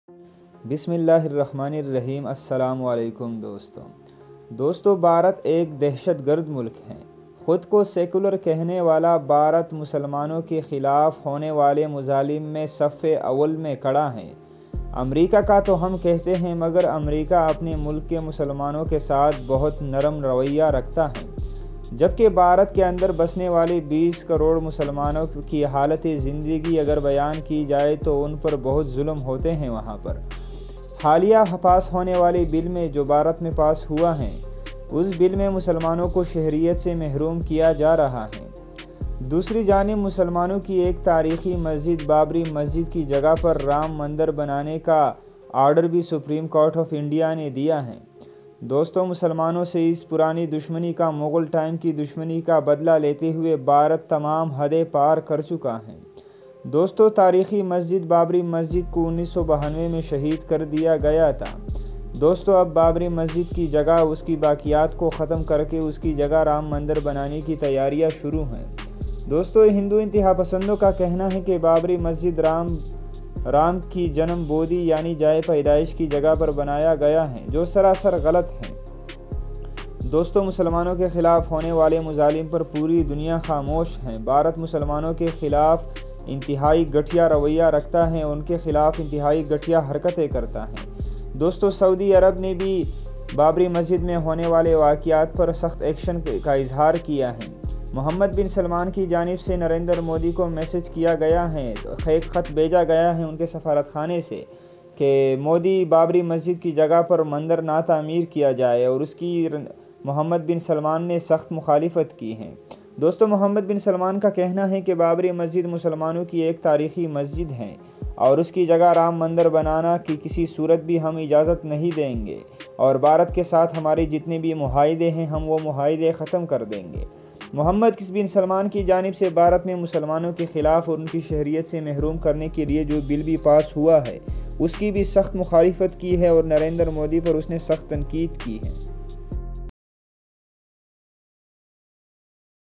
بسم اللہ الرحمن الرحیم۔ السلام علیکم دوستو، بھارت ایک دہشت گرد ملک ہے۔ خود کو سیکولر کہنے والا بھارت مسلمانوں کے خلاف ہونے والے مظالم میں صف اول میں کھڑا ہے۔ امریکہ کا تو ہم کہتے ہیں، مگر امریکہ اپنے ملک کے مسلمانوں کے ساتھ بہت نرم رویہ رکھتا ہے، جبکہ بھارت کے اندر بسنے والے 20 کروڑ مسلمانوں کی حالت زندگی اگر بیان کی جائے تو ان پر بہت ظلم ہوتے ہیں وہاں پر۔ حالیہ پاس ہونے والے بل میں جو بھارت میں پاس ہوا ہے، اس بل میں مسلمانوں کو شہریت سے محروم کیا جا رہا ہے۔ دوسری جانب مسلمانوں کی ایک تاریخی مسجد بابری مسجد کی جگہ پر رام مندر بنانے کا آرڈر بھی سپریم کورٹ آف انڈیا نے دیا ہے۔ دوستو، مسلمانوں سے اس پرانی دشمنی کا، مغل ٹائم کی دشمنی کا بدلہ لیتے ہوئے بھارت تمام حدیں پار کر چکا ہے۔ دوستو، تاریخی مسجد بابری مسجد کو 1992 میں شہید کر دیا گیا تھا۔ دوستو، اب بابری مسجد کی جگہ اس کی باقیات کو ختم کر کے اس کی جگہ رام مندر بنانے کی تیاریاں شروع ہیں۔ دوستو، ہندو انتہا پسندوں کا کہنا ہے کہ بابری مسجد رام کی جنم بودی یعنی جائے پیدائش کی جگہ پر بنایا گیا ہے، جو سراسر غلط ہے۔ دوستو، مسلمانوں کے خلاف ہونے والے مظالم پر پوری دنیا خاموش ہے۔ بھارت مسلمانوں کے خلاف انتہائی گھٹیا رویہ رکھتا ہے، ان کے خلاف انتہائی گھٹیا حرکتیں کرتا ہے۔ دوستو، سعودی عرب نے بھی بابری مسجد میں ہونے والے واقعات پر سخت ایکشن کا اظہار کیا ہے۔ محمد بن سلمان کی جانب سے نریندر مودی کو میسج کیا گیا ہے، ایک خط بھیجا گیا ہے ان کے سفارت خانے سے کہ مودی بابری مسجد کی جگہ پر مندر نہ تعمیر کیا جائے، اور اس کی محمد بن سلمان نے سخت مخالفت کی ہے۔ دوستو، محمد بن سلمان کا کہنا ہے کہ بابری مسجد مسلمانوں کی ایک تاریخی مسجد ہے اور اس کی جگہ رام مندر بنانا کی کسی صورت بھی ہم اجازت نہیں دیں گے، اور بھارت کے ساتھ ہمارے جتنے بھی معاہدے ہیں ہم وہ معاہدے ختم کر دیں گے۔ محمد بن سلمان کی جانب سے بھارت میں مسلمانوں کے خلاف اور ان کی شہریت سے محروم کرنے کے لیے جو بل بھی پاس ہوا ہے، اس کی بھی سخت مخالفت کی ہے اور نریندر مودی پر اس نے سخت تنقید کی ہے۔